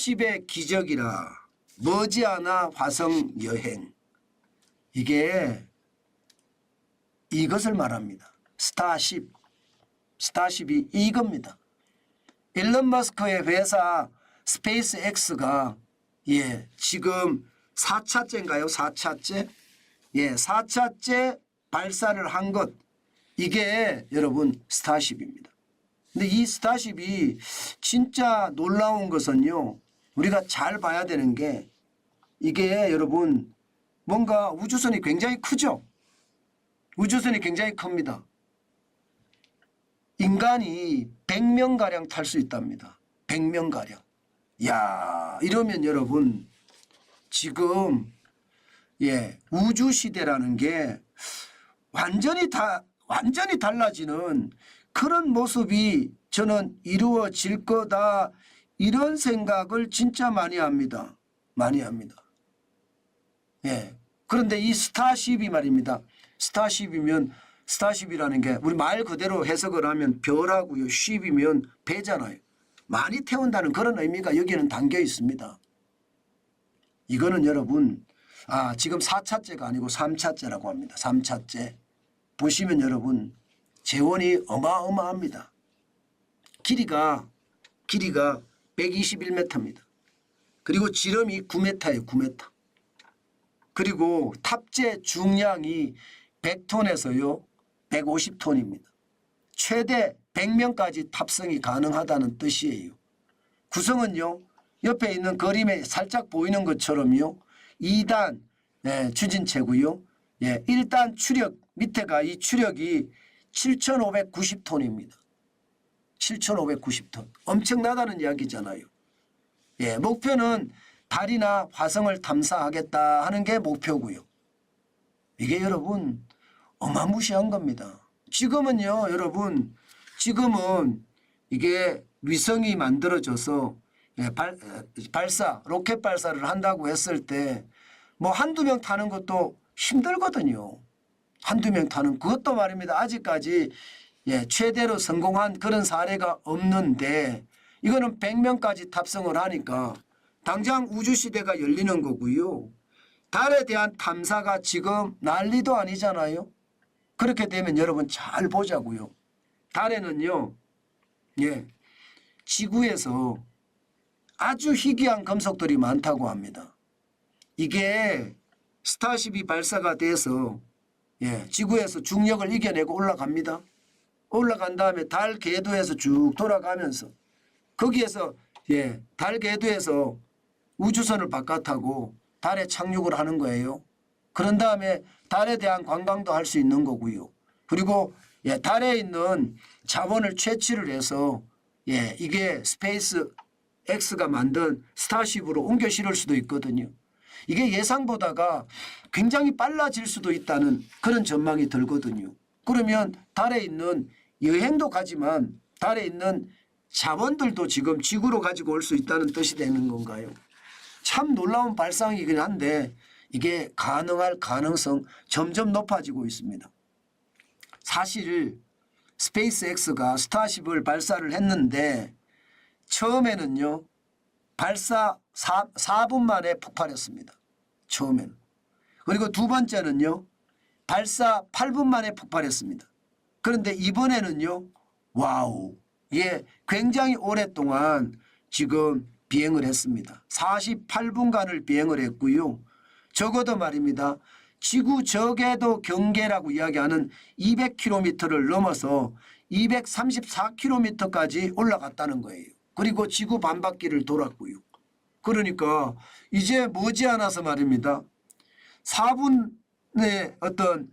스타쉽의 기적이라 머지않아 화성 여행. 이게 이것을 말합니다. 스타쉽이 이겁니다. 일론 머스크의 회사 스페이스 X가 지금 4차째인가요? 4차째? 4차째 발사를 한 것. 이게 여러분 스타쉽입니다. 근데 이 스타쉽이 진짜 놀라운 것은요. 우리가 잘 봐야 되는 게 이게 여러분 뭔가 우주선이 굉장히 크죠. 우주선이 굉장히 큽니다. 인간이 100명가량 탈 수 있답니다. 100명가량. 야, 이러면 여러분 지금 우주시대라는 게 완전히 달라지는 그런 모습이 저는 이루어질 거다. 이런 생각을 진짜 많이 합니다. 많이 합니다. 그런데 이 스타쉽이 말입니다. 스타쉽이라는 게 우리 말 그대로 해석을 하면 별하고요. 쉽이면 배잖아요. 많이 태운다는 그런 의미가 여기는 담겨 있습니다. 이거는 여러분 지금 4차째가 아니고 3차째라고 합니다. 3차째. 보시면 여러분 재원이 어마어마합니다. 길이가 121m입니다. 그리고 지름이 9m예요. 9m. 그리고 탑재 중량이 100톤에서요 150톤입니다. 최대 100명까지 탑승이 가능하다는 뜻이에요. 구성은요 옆에 있는 그림에 살짝 보이는 것처럼요 2단 추진체고요. 1단 추력 밑에가 이 추력이 7,590톤입니다. 7,590톤. 엄청나다는 이야기잖아요. 목표는 달이나 화성을 탐사하겠다 하는 게 목표고요. 이게 여러분 어마무시한 겁니다. 지금은요 여러분 지금은 이게 위성이 만들어져서 로켓 발사를 한다고 했을 때 뭐 한두 명 타는 것도 힘들거든요. 한두 명 타는 그것도 말입니다. 아직까지 최대로 성공한 그런 사례가 없는데 이거는 100명까지 탑승을 하니까 당장 우주시대가 열리는 거고요. 달에 대한 탐사가 지금 난리도 아니잖아요. 그렇게 되면 여러분 잘 보자고요. 달에는요. 지구에서 아주 희귀한 금속들이 많다고 합니다. 이게 스타쉽이 발사가 돼서 지구에서 중력을 이겨내고 올라갑니다. 올라간 다음에 달 궤도에서 쭉 돌아가면서 거기에서 달 궤도에서 우주선을 바깥하고 달에 착륙을 하는 거예요. 그런 다음에 달에 대한 관광도 할 수 있는 거고요. 그리고 달에 있는 자원을 채취를 해서 이게 스페이스 X가 만든 스타쉽으로 옮겨 실을 수도 있거든요. 이게 예상보다가 굉장히 빨라질 수도 있다는 그런 전망이 들거든요. 그러면 달에 있는 여행도 가지만 달에 있는 자원들도 지금 지구로 가지고 올 수 있다는 뜻이 되는 건가요? 참 놀라운 발상이긴 한데 이게 가능할 가능성 점점 높아지고 있습니다. 사실 스페이스 X가 스타쉽을 발사를 했는데 처음에는요. 발사 4분 만에 폭발했습니다. 처음에는. 그리고 두 번째는요. 발사 8분 만에 폭발했습니다. 그런데 이번에는요. 와우. 굉장히 오랫동안 지금 비행을 했습니다. 48분간을 비행을 했고요. 적어도 말입니다. 지구 저궤도 경계라고 이야기하는 200km를 넘어서 234km까지 올라갔다는 거예요. 그리고 지구 반바퀴를 돌았고요. 그러니까 이제 머지않아서 말입니다. 4분의 어떤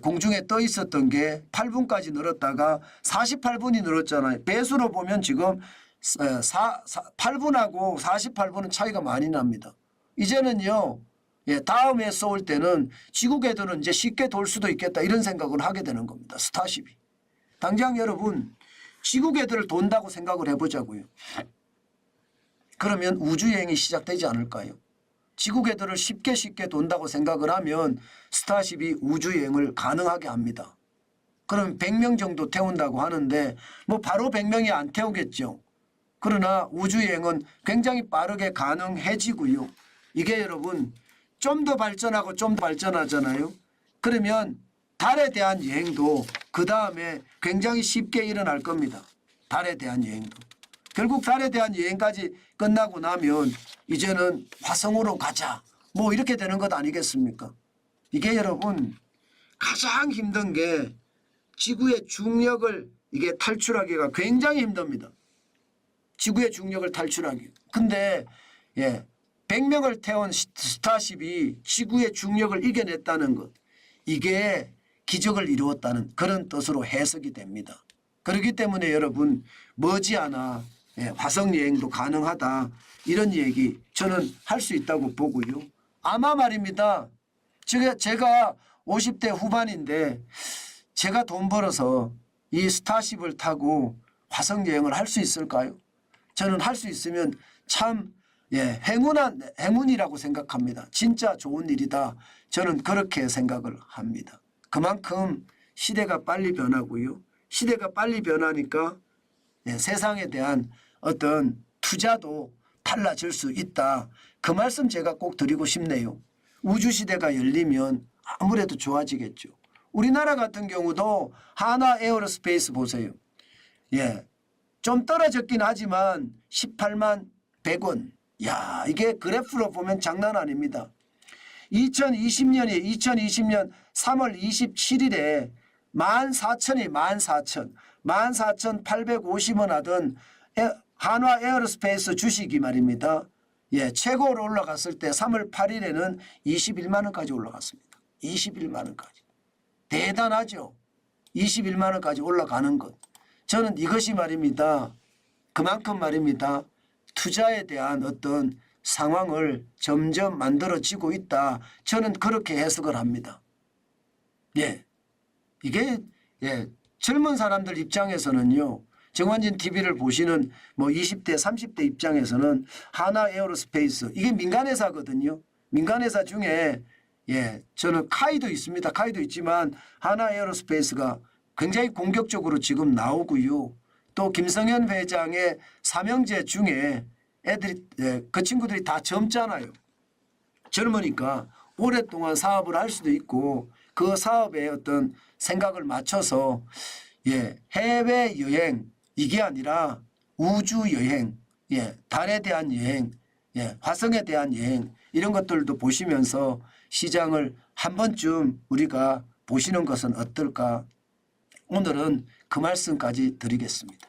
공중에 떠 있었던 게 8분까지 늘었다가 48분이 늘었잖아요. 배수로 보면 지금 8분하고 48분은 차이가 많이 납니다. 이제는요. 다음에 쏠 때는 지구 궤도는 이제 쉽게 돌 수도 있겠다 이런 생각을 하게 되는 겁니다. 스타쉽이. 당장 여러분 지구 궤도를 돈다고 생각을 해보자고요. 그러면 우주여행이 시작되지 않을까요? 지구 궤도를 쉽게 돈다고 생각을 하면 스타쉽이 우주여행을 가능하게 합니다. 그럼 100명 정도 태운다고 하는데 뭐 바로 100명이 안 태우겠죠. 그러나 우주여행은 굉장히 빠르게 가능해지고요. 이게 여러분 좀 더 발전하고 좀 더 발전하잖아요. 그러면 달에 대한 여행도 그 다음에 굉장히 쉽게 일어날 겁니다. 달에 대한 여행도. 결국 달에 대한 여행까지 끝나고 나면 이제는 화성으로 가자. 뭐 이렇게 되는 것 아니겠습니까? 이게 여러분 가장 힘든 게 지구의 중력을 이게 탈출하기가 굉장히 힘듭니다. 지구의 중력을 탈출하기. 근데 100명을 태운 스타쉽이 지구의 중력을 이겨냈다는 것. 이게 기적을 이루었다는 그런 뜻으로 해석이 됩니다. 그렇기 때문에 여러분 머지않아 화성 여행도 가능하다. 이런 얘기 저는 할 수 있다고 보고요. 아마 말입니다. 제가 50대 후반인데 제가 돈 벌어서 이 스타쉽을 타고 화성 여행을 할 수 있을까요? 저는 할 수 있으면 참 행운이라고 생각합니다. 진짜 좋은 일이다. 저는 그렇게 생각을 합니다. 그만큼 시대가 빨리 변하고요. 시대가 빨리 변하니까 세상에 대한 어떤 투자도 달라질 수 있다. 그 말씀 제가 꼭 드리고 싶네요. 우주시대가 열리면 아무래도 좋아지겠죠. 우리나라 같은 경우도 하나 에어로스페이스 보세요. 좀 떨어졌긴 하지만 18만 100원. 야, 이게 그래프로 보면 장난 아닙니다. 2020년 3월 27일에 14,850원 하던 한화 에어로스페이스 주식이 말입니다. 최고로 올라갔을 때 3월 8일에는 21만 원까지 올라갔습니다. 21만 원까지. 대단하죠. 21만 원까지 올라가는 것. 저는 이것이 말입니다. 그만큼 말입니다. 투자에 대한 어떤 상황을 점점 만들어지고 있다. 저는 그렇게 해석을 합니다. 이게 젊은 사람들 입장에서는요. 정환진 TV를 보시는 뭐 20대 30대 입장에서는 하나 에어로스페이스 이게 민간회사거든요. 민간회사 중에 저는 카이도 있습니다. 카이도 있지만 하나 에어로스페이스가 굉장히 공격적으로 지금 나오고요. 또 김성현 회장의 삼형제 중에 애들이 그 친구들이 다 젊잖아요. 젊으니까 오랫동안 사업을 할 수도 있고 그 사업에 어떤 생각을 맞춰서 해외여행 이게 아니라 우주여행, 달에 대한 여행, 화성에 대한 여행 이런 것들도 보시면서 시장을 한 번쯤 우리가 보시는 것은 어떨까? 오늘은 그 말씀까지 드리겠습니다.